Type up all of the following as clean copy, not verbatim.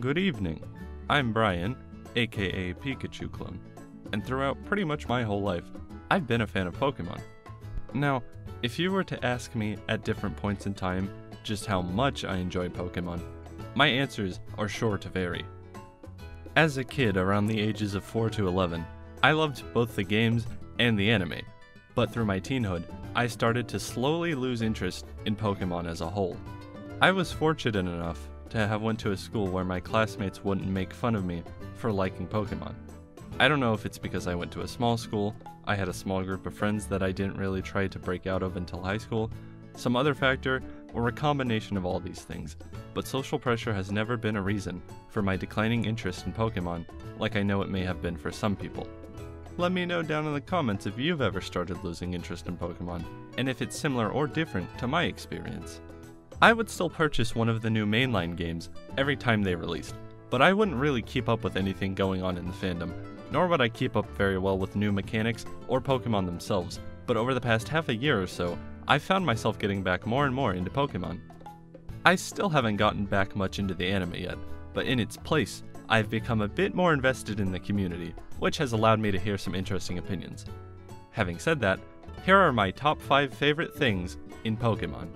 Good evening, I'm Brian, aka Pikachu clone, and throughout pretty much my whole life, I've been a fan of Pokemon. Now, if you were to ask me at different points in time just how much I enjoy Pokemon, my answers are sure to vary. As a kid around the ages of 4 to 11, I loved both the games and the anime, but through my teenhood, I started to slowly lose interest in Pokemon as a whole. I was fortunate enough to have went to a school where my classmates wouldn't make fun of me for liking Pokemon. I don't know if it's because I went to a small school, I had a small group of friends that I didn't really try to break out of until high school, some other factor, or a combination of all these things, but social pressure has never been a reason for my declining interest in Pokemon like I know it may have been for some people. Let me know down in the comments if you've ever started losing interest in Pokemon, and if it's similar or different to my experience. I would still purchase one of the new mainline games every time they released, but I wouldn't really keep up with anything going on in the fandom, nor would I keep up very well with new mechanics or Pokemon themselves, but over the past half a year or so, I've found myself getting back more and more into Pokemon. I still haven't gotten back much into the anime yet, but in its place, I've become a bit more invested in the community, which has allowed me to hear some interesting opinions. Having said that, here are my top 5 favorite things in Pokemon.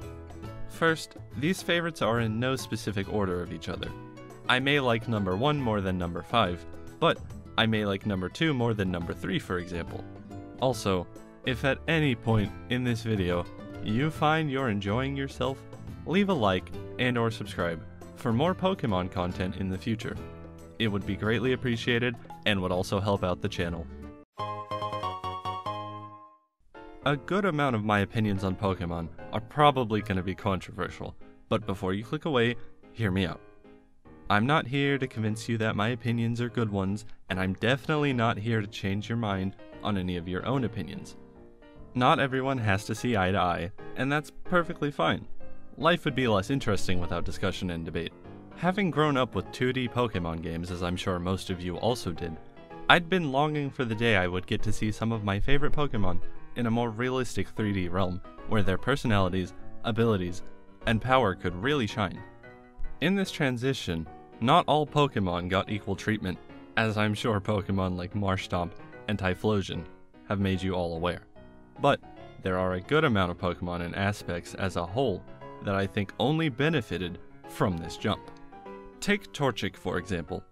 First, these favorites are in no specific order of each other. I may like number 1 more than number 5, but I may like number 2 more than number 3, for example. Also, if at any point in this video you find you're enjoying yourself, leave a like and/or subscribe for more Pokemon content in the future. It would be greatly appreciated and would also help out the channel. A good amount of my opinions on Pokemon are probably going to be controversial, but before you click away, hear me out. I'm not here to convince you that my opinions are good ones, and I'm definitely not here to change your mind on any of your own opinions. Not everyone has to see eye to eye, and that's perfectly fine. Life would be less interesting without discussion and debate. Having grown up with 2D Pokemon games, as I'm sure most of you also did, I'd been longing for the day I would get to see some of my favorite Pokemon in a more realistic 3D realm, where their personalities, abilities, and power could really shine. In this transition, not all Pokemon got equal treatment, as I'm sure Pokemon like Marshtomp and Typhlosion have made you all aware. But there are a good amount of Pokemon and aspects as a whole that I think only benefited from this jump. Take Torchic for example.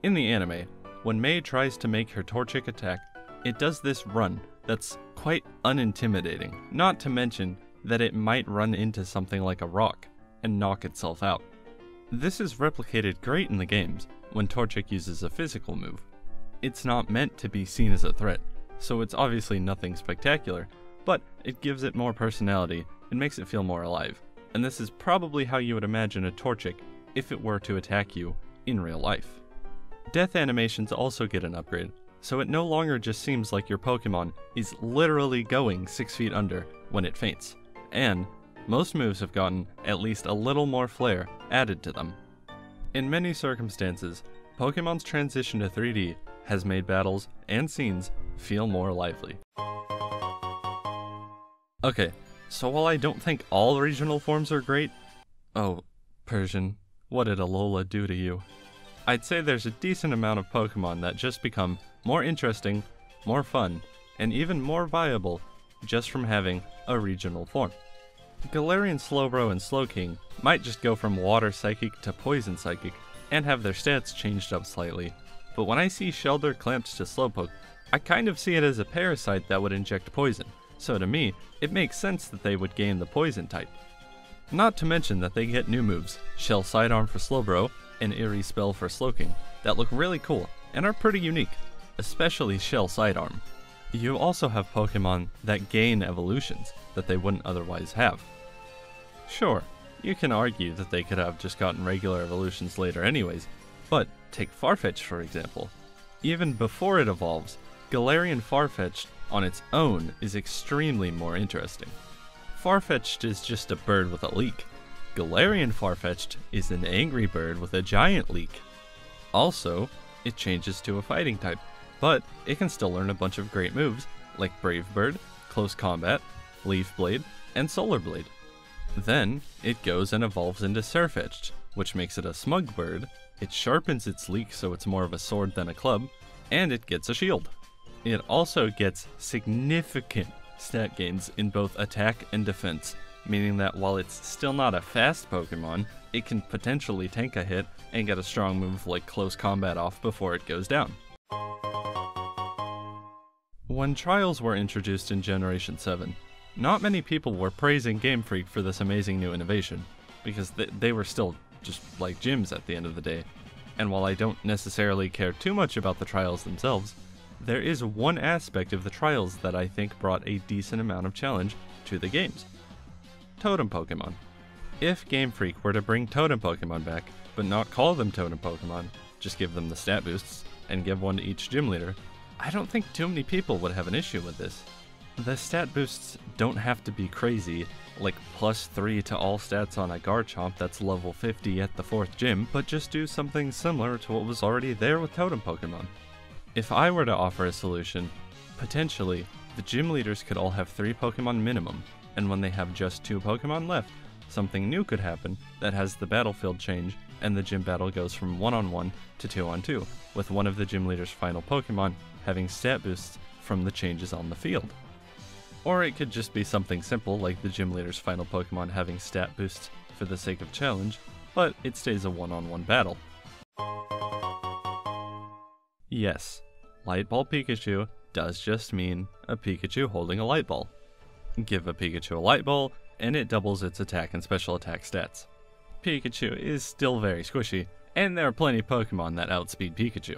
In the anime, when May tries to make her Torchic attack, it does this run that's quite unintimidating, not to mention that it might run into something like a rock and knock itself out. This is replicated great in the games when Torchic uses a physical move. It's not meant to be seen as a threat, so it's obviously nothing spectacular, but it gives it more personality and makes it feel more alive, and this is probably how you would imagine a Torchic if it were to attack you in real life. Death animations also get an upgrade, so it no longer just seems like your Pokemon is literally going 6 feet under when it faints, and most moves have gotten at least a little more flair added to them. In many circumstances, Pokemon's transition to 3D has made battles and scenes feel more lively. Okay, so while I don't think all regional forms are great— oh, Persian, what did Alola do to you? I'd say there's a decent amount of Pokemon that just become more interesting, more fun, and even more viable just from having a regional form. Galarian Slowbro and Slowking might just go from Water Psychic to Poison Psychic and have their stats changed up slightly, but when I see Shellder clamped to Slowpoke, I kind of see it as a parasite that would inject poison, so to me, it makes sense that they would gain the poison type. Not to mention that they get new moves, Shell Sidearm for Slowbro and Eerie Spell for Slowking, that look really cool and are pretty unique, especially Shell Sidearm. You also have Pokemon that gain evolutions that they wouldn't otherwise have. Sure, you can argue that they could have just gotten regular evolutions later anyways, but take Farfetch'd for example. Even before it evolves, Galarian Farfetch'd on its own is extremely more interesting. Farfetch'd is just a bird with a leak. Galarian Farfetch'd is an angry bird with a giant leak. Also, it changes to a fighting type, but it can still learn a bunch of great moves like Brave Bird, Close Combat, Leaf Blade, and Solar Blade. Then, it goes and evolves into Sirfetch'd, which makes it a smug bird It sharpens its leek so it's more of a sword than a club, and it gets a shield. It also gets significant stat gains in both attack and defense, meaning that while it's still not a fast Pokemon, it can potentially tank a hit and get a strong move like Close Combat off before it goes down. When trials were introduced in Generation 7, not many people were praising Game Freak for this amazing new innovation, because they were still just like gyms at the end of the day. And while I don't necessarily care too much about the trials themselves, there is one aspect of the trials that I think brought a decent amount of challenge to the games. Totem Pokemon. If Game Freak were to bring Totem Pokemon back, but not call them Totem Pokemon, just give them the stat boosts, and give one to each gym leader, I don't think too many people would have an issue with this. The stat boosts don't have to be crazy, like +3 to all stats on a Garchomp that's level 50 at the 4th gym, but just do something similar to what was already there with Totem Pokemon. If I were to offer a solution, potentially, the gym leaders could all have 3 Pokemon minimum, and when they have just 2 Pokemon left, something new could happen that has the battlefield change, and the gym battle goes from 1-on-1 to 2-on-2, with one of the gym leader's final Pokemon having stat boosts from the changes on the field. Or it could just be something simple like the gym leader's final Pokemon having stat boosts for the sake of challenge, but it stays a 1-on-1 battle. Yes, Light Ball Pikachu does just mean a Pikachu holding a Light Ball. Give a Pikachu a Light Ball, and it doubles its attack and special attack stats. Pikachu is still very squishy, and there are plenty of Pokemon that outspeed Pikachu.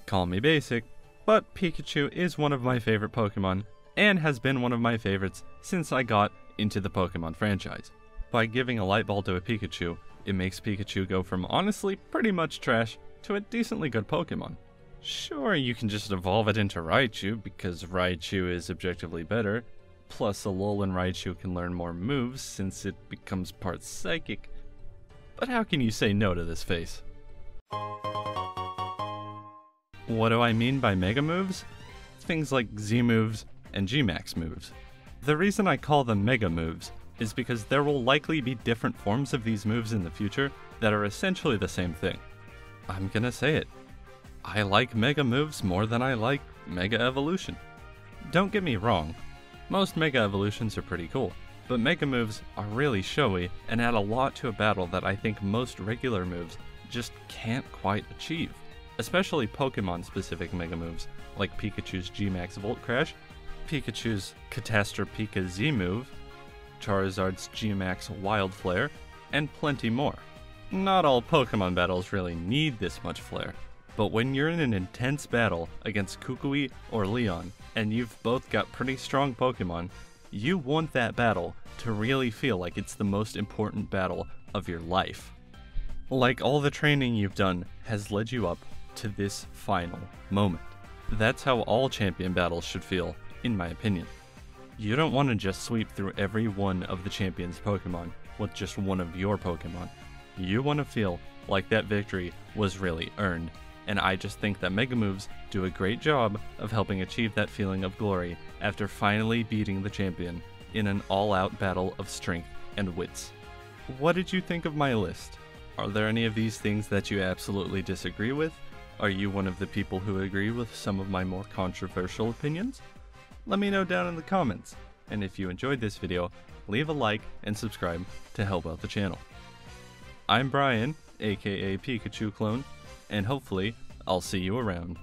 Call me basic, but Pikachu is one of my favorite Pokemon, and has been one of my favorites since I got into the Pokemon franchise. By giving a Light Ball to a Pikachu, it makes Pikachu go from honestly pretty much trash to a decently good Pokemon. Sure, you can just evolve it into Raichu, because Raichu is objectively better, plus Alolan Raichu can learn more moves since it becomes part psychic, but how can you say no to this face? What do I mean by Mega Moves? Things like Z moves and G-Max moves. The reason I call them Mega Moves is because there will likely be different forms of these moves in the future that are essentially the same thing. I'm gonna say it. I like Mega Moves more than I like Mega Evolution. Don't get me wrong, most Mega Evolutions are pretty cool, but Mega Moves are really showy and add a lot to a battle that I think most regular moves just can't quite achieve. Especially Pokemon-specific Mega Moves, like Pikachu's G-Max Volt Crash, Pikachu's Catastropika Z move, Charizard's G-Max Wild Flare, and plenty more. Not all Pokemon battles really need this much flair, but when you're in an intense battle against Kukui or Leon, and you've both got pretty strong Pokemon, you want that battle to really feel like it's the most important battle of your life. Like all the training you've done has led you up to this final moment. That's how all champion battles should feel, in my opinion. You don't want to just sweep through every one of the champion's Pokemon with just one of your Pokemon. You want to feel like that victory was really earned, and I just think that Mega Moves do a great job of helping achieve that feeling of glory after finally beating the champion in an all-out battle of strength and wits. What did you think of my list? Are there any of these things that you absolutely disagree with? Are you one of the people who agree with some of my more controversial opinions? Let me know down in the comments, and if you enjoyed this video, leave a like and subscribe to help out the channel. I'm Brian, aka Pikachu Clone, and hopefully I'll see you around.